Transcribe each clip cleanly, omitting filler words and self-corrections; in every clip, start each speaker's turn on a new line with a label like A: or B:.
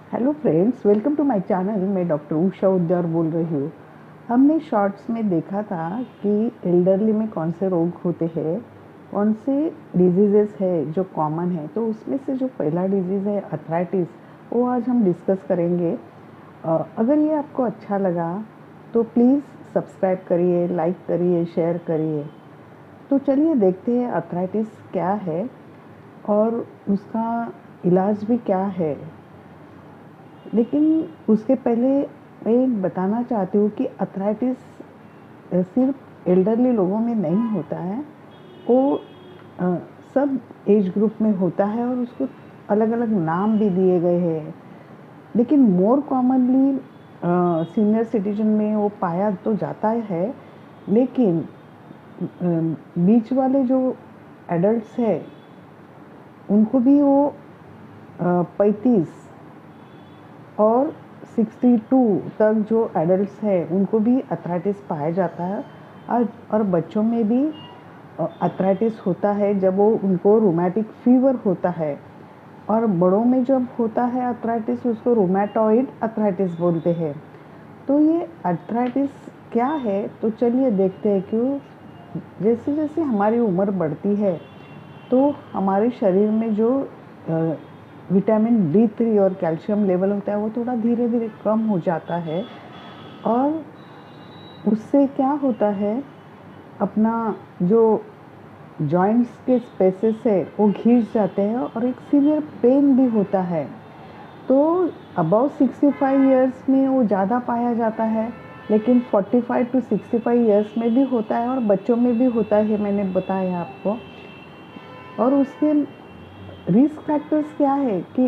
A: Hello friends, welcome to my channel. मैं doctor Usha Udyar बोल रही हूँ। हमने शॉर्ट्स में देखा था कि एल्डरली में कौन से रोग होते हैं, कौन से डिजीज़ेस है जो कॉमन है। तो उसमें से जो पहला डिजीज़ है अर्थराइटिस, वो आज हम डिस्कस करेंगे। अगर ये आपको अच्छा लगा तो प्लीज़ सब्सक्राइब करिए, लाइक करिए, शेयर करिए। तो चलिए देखते हैं अर्थराइटिस क्या है और उसका इलाज भी क्या है। लेकिन उसके पहले मैं बताना चाहती हूँ कि अर्थराइटिस सिर्फ एल्डरली लोगों में नहीं होता है, वो अ, सब एज ग्रुप में होता है और उसको अलग अलग नाम भी दिए गए हैं। लेकिन मोर कॉमनली सीनियर सिटीजन में वो पाया तो जाता है। लेकिन बीच वाले जो एडल्ट्स हैं उनको भी वो 35 और 62 तक जो एडल्ट्स हैं उनको भी अर्थराइटिस पाया जाता है। और बच्चों में भी अर्थराइटिस होता है जब वो उनको रूमेटिक फीवर होता है। और बड़ों में जब होता है अर्थराइटिस उसको रूमेटॉइड अर्थराइटिस बोलते हैं। तो ये अर्थराइटिस क्या है, तो चलिए देखते हैं। क्यों, जैसे जैसे हमारी उम्र बढ़ती है तो हमारे शरीर में जो विटामिन D3 और कैल्शियम लेवल होता है वो थोड़ा धीरे धीरे कम हो जाता है। और उससे क्या होता है, अपना जो जॉइंट्स के स्पेसेस है वो घिस जाते हैं और एक सीवियर पेन भी होता है। तो अबाउ 65 इयर्स में वो ज़्यादा पाया जाता है, लेकिन 45 टू 65 इयर्स में भी होता है और बच्चों में भी होता है, मैंने बताया आपको। और उसके रिस्क फैक्टर्स क्या है कि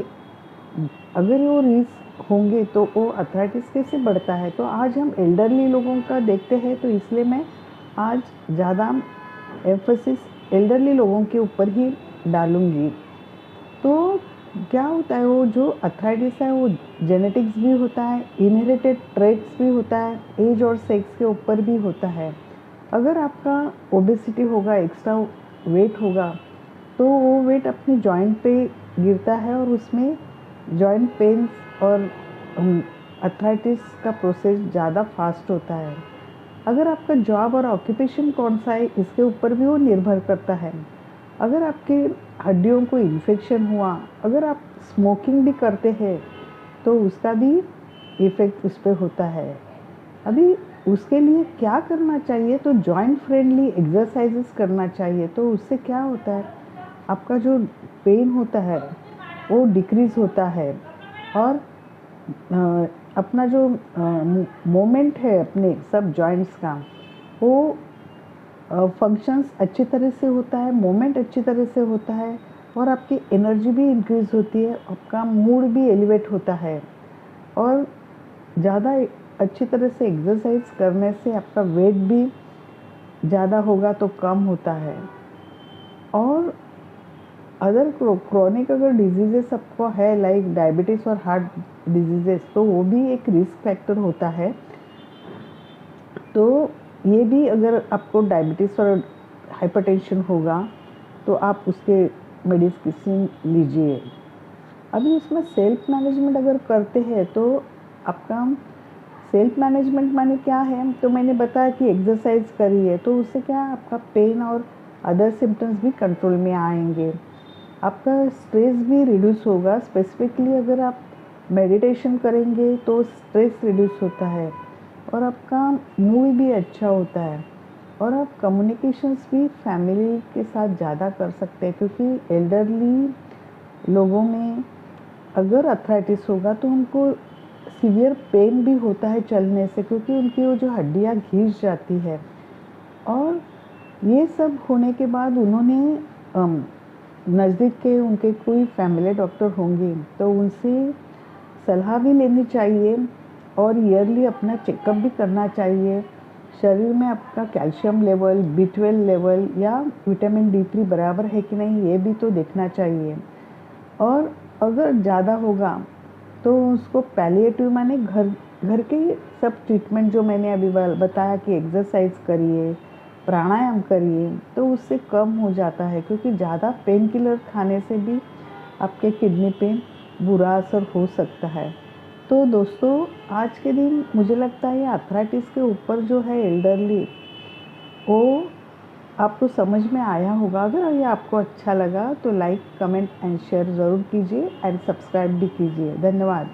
A: अगर वो रिस्क होंगे तो वो अर्थराइटिस कैसे बढ़ता है। तो आज हम एल्डरली लोगों का देखते हैं, तो इसलिए मैं आज ज़्यादा एम्फोसिस एल्डरली लोगों के ऊपर ही डालूँगी। तो क्या होता है, वो जो अर्थराइटिस है वो जेनेटिक्स भी होता है, इनहेरिटेड ट्रेट्स भी होता है, एज और सेक्स के ऊपर भी होता है। अगर आपका ओबेसिटी होगा, एक्स्ट्रा वेट होगा, तो वो वेट अपने जॉइंट पे गिरता है और उसमें जॉइंट पेन्स और अर्थराइटिस का प्रोसेस ज़्यादा फास्ट होता है। अगर आपका जॉब और ऑक्यूपेशन कौन सा है इसके ऊपर भी वो निर्भर करता है। अगर आपके हड्डियों को इन्फेक्शन हुआ, अगर आप स्मोकिंग भी करते हैं तो उसका भी इफ़ेक्ट उस पर होता है। अभी उसके लिए क्या करना चाहिए, तो जॉइंट फ्रेंडली एक्सरसाइजेस करना चाहिए। तो उससे क्या होता है, आपका जो पेन होता है वो डिक्रीज़ होता है और अपना जो मोमेंट है अपने सब जॉइंट्स का, वो फंक्शंस अच्छी तरह से होता है, मोमेंट अच्छी तरह से होता है और आपकी एनर्जी भी इंक्रीज़ होती है, आपका मूड भी एलिवेट होता है। और ज़्यादा अच्छी तरह से एक्सरसाइज करने से आपका वेट भी ज़्यादा होगा तो कम होता है। और अदर क्रोनिक अगर डिजीज़ेस आपको है, लाइक डायबिटीज़ और हार्ट डिजीज़ेस, तो वो भी एक रिस्क फैक्टर होता है। तो ये भी, अगर आपको डायबिटीज़ और हाइपरटेंशन होगा तो आप उसके मेडिसिन लीजिए। अभी उसमें सेल्फ मैनेजमेंट अगर करते हैं तो आपका सेल्फ मैनेजमेंट माने क्या है, तो मैंने बताया कि एक्सरसाइज करिए, तो उससे क्या आपका पेन और अदर सिम्टम्स भी कंट्रोल में आएंगे। आपका स्ट्रेस भी रिड्यूस होगा। स्पेसिफिकली अगर आप मेडिटेशन करेंगे तो स्ट्रेस रिड्यूस होता है और आपका मूड भी अच्छा होता है। और आप कम्युनिकेशंस भी फैमिली के साथ ज़्यादा कर सकते हैं, क्योंकि एल्डरली लोगों में अगर अर्थराइटिस होगा तो उनको सीवियर पेन भी होता है चलने से, क्योंकि उनकी वो जो हड्डियाँ घिस जाती है। और ये सब होने के बाद उन्होंने नज़दीक के उनके कोई फैमिली डॉक्टर होंगे तो उनसे सलाह भी लेनी चाहिए और ईयरली अपना चेकअप भी करना चाहिए। शरीर में आपका कैल्शियम लेवल, B12 लेवल या विटामिन D3 बराबर है कि नहीं, ये भी तो देखना चाहिए। और अगर ज़्यादा होगा तो उसको पैलिएटिव माने घर घर के सब ट्रीटमेंट जो मैंने अभी बताया कि एक्सरसाइज करिए, प्राणायाम करिए, तो उससे कम हो जाता है। क्योंकि ज़्यादा पेन किलर खाने से भी आपके किडनी पेन बुरा असर हो सकता है। तो दोस्तों, आज के दिन मुझे लगता है आर्थराइटिस के ऊपर जो है एल्डरली, वो आपको समझ में आया होगा। अगर ये आपको अच्छा लगा तो लाइक, कमेंट एंड शेयर ज़रूर कीजिए एंड सब्सक्राइब भी कीजिए। धन्यवाद।